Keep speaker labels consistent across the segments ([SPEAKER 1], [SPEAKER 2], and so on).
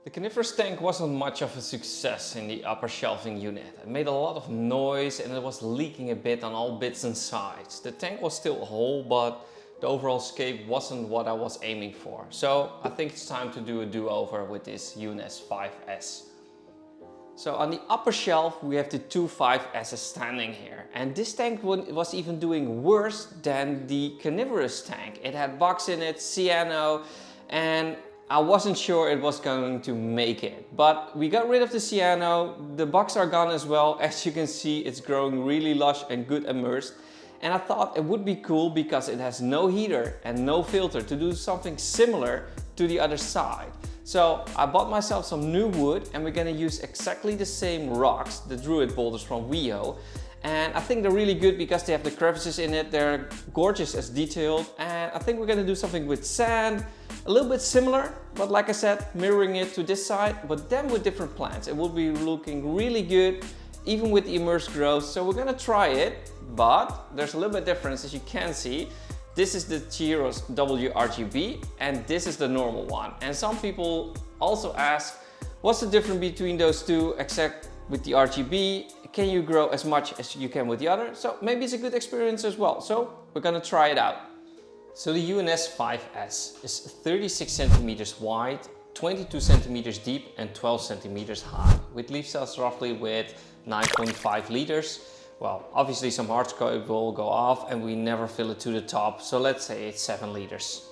[SPEAKER 1] The coniferous tank wasn't much of a success in the upper shelving unit. It made a lot of noise and it was leaking a bit on all bits and sides. The tank was still whole, but the overall scape wasn't what I was aiming for. So I think it's time to do a do-over with this UNS 5S. So on the upper shelf we have the two 5S's standing here. And this tank was even doing worse than the carnivorous tank. It had bugs in it, cyano, and I wasn't sure it was going to make it. But we got rid of the cyano, the bugs are gone as well. As you can see, it's growing really lush and good immersed. And I thought it would be cool because it has no heater and no filter to do something similar to the other side. So I bought myself some new wood and we're gonna use exactly the same rocks, the druid boulders from WIO. And I think they're really good because they have the crevices in it, they're gorgeous as detailed. And I think we're gonna do something with sand, a little bit similar, but like I said, mirroring it to this side, but then with different plants. It will be looking really good, even with the immersed growth. So we're gonna try it, but there's a little bit difference as you can see. This is the Chihiros WRGB and this is the normal one. And some people also ask, what's the difference between those two except with the RGB? Can you grow as much as you can with the other? So maybe it's a good experience as well. So we're gonna try it out. So the UNS 5S is 36 centimeters wide, 22 centimeters deep and 12 centimeters high, which leaves us roughly with 9.5 liters. Well, obviously some hardscape will go off and we never fill it to the top. So let's say it's 7 liters.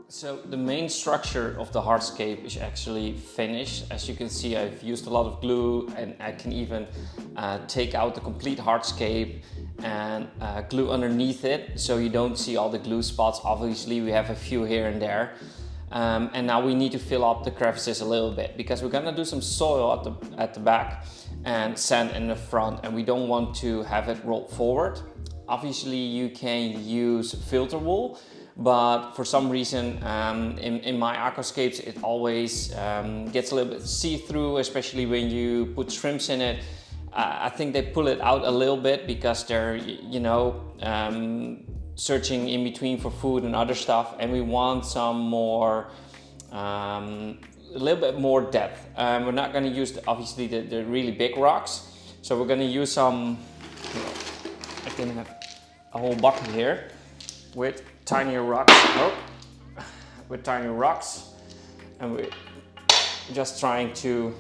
[SPEAKER 1] So the main structure of the hardscape is actually finished. As you can see, I've used a lot of glue and I can even take out the complete hardscape and glue underneath it so you don't see all the glue spots. Obviously we have a few here and there. And now we need to fill up the crevices a little bit because we're gonna do some soil at the back and sand in the front, and we don't want to have it roll forward. Obviously you can use filter wool, but for some reason in my aquascapes it always gets a little bit see-through, especially when you put shrimps in it. I think they pull it out a little bit because they're, you know, searching in between for food and other stuff, and we want some more, a little bit more depth. We're not going to use obviously the really big rocks, so we're going to use some, I can have a whole bucket here with tinier rocks. Oh, with tiny rocks, and we're just trying to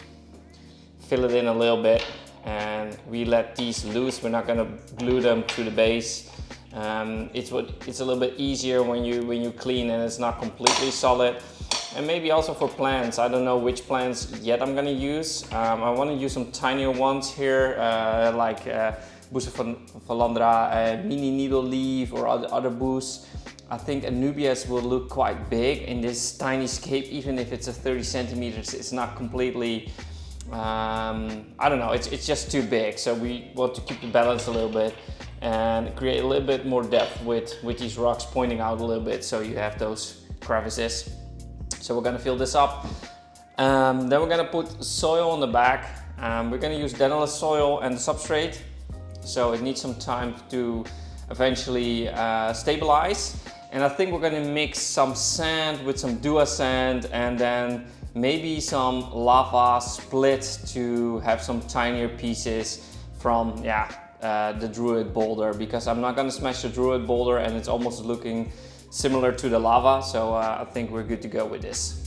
[SPEAKER 1] fill it in a little bit, and we let these loose. We're not going to glue them to the base. It's a little bit easier when you clean and it's not completely solid. And maybe also for plants. I don't know which plants yet I'm going to use. I want to use some tinier ones here, like Bucephalandra, mini needle leaf, or other Buce. I think Anubias will look quite big in this tiny scape, even if it's a 30 centimeters. It's not completely, I don't know, it's just too big. So we want to keep the balance a little bit and create a little bit more depth with these rocks pointing out a little bit, so you have those crevices. So we're gonna fill this up. Then we're gonna put soil on the back. We're gonna use Dennerle soil and substrate. So it needs some time to eventually stabilize. And I think we're gonna mix some sand with some DOOA sand, and then maybe some lava split to have some tinier pieces from the druid boulder, because I'm not gonna smash the druid boulder and it's almost looking similar to the lava. So I think we're good to go with this.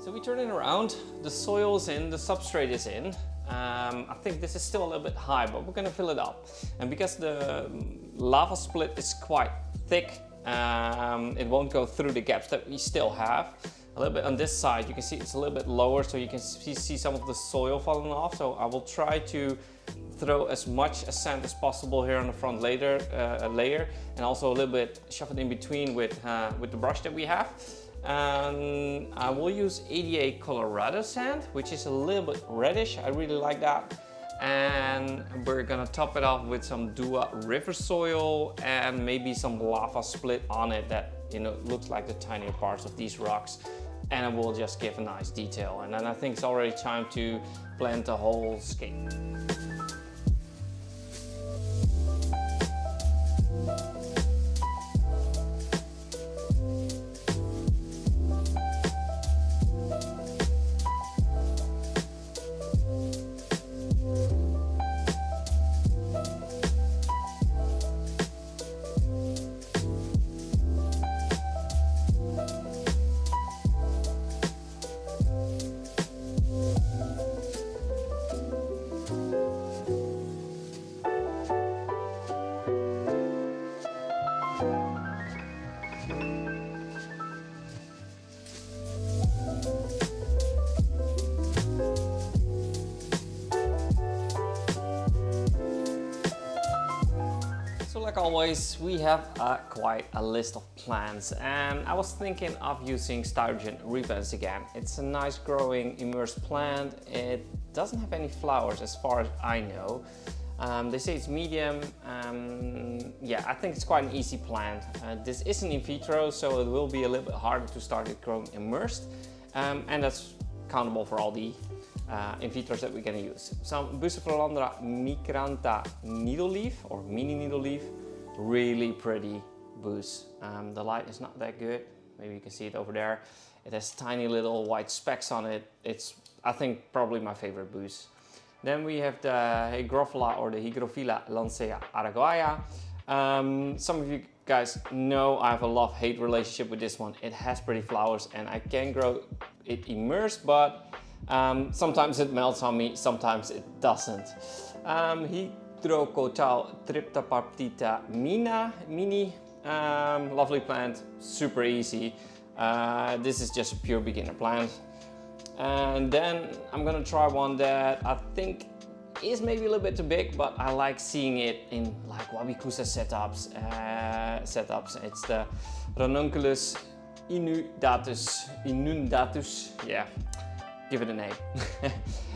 [SPEAKER 1] So we turn it around, the soil is in, the substrate is in. I think this is still a little bit high, but we're gonna fill it up. And because the lava split is quite thick, it won't go through the gaps that we still have. A little bit on this side, you can see it's a little bit lower, so you can see some of the soil falling off. So I will try to throw as much sand as possible here on the front layer, and also a little bit shove it in between with the brush that we have. And I will use ADA Colorado sand, which is a little bit reddish. I really like that. And we're gonna top it off with some DOOA river soil and maybe some lava split on it that, you know, looks like the tinier parts of these rocks. And it will just give a nice detail. And then I think it's already time to plant the whole scape. Like always, we have quite a list of plants, and I was thinking of using STAUROGYNE REPENS again. It's a nice growing immersed plant. It doesn't have any flowers as far as I know. They say it's medium. Yeah, I think it's quite an easy plant. This isn't in vitro, so it will be a little bit harder to start it growing immersed, and that's countable for all the in vitros that we're going to use. Some Bucephalandra MICRANTHA needle leaf or mini needle leaf. Really pretty Buce. The light is not that good. Maybe you can see it over there. It has tiny little white specks on it. It's, I think, probably my favorite Buce. Then we have the HYGROPHILA or the HYGROPHILA LANCEA ARAGUAIA. Some of you guys know I have a love-hate relationship with this one. It has pretty flowers and I can grow it immersed, but sometimes it melts on me, sometimes it doesn't. HYDROCOTYLE TRIPARTITA mini, lovely plant, super easy. This is just a pure beginner plant. And then I'm gonna try one that I think is maybe a little bit too big, but I like seeing it in like Wabikusa setups. It's the Ranunculus INUNDATUS. Yeah, give it a name.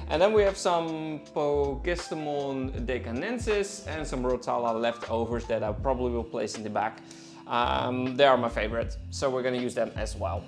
[SPEAKER 1] And then we have some Pogistemon decanensis and some Rotala leftovers that I probably will place in the back. They are my favorite, so we're gonna use them as well.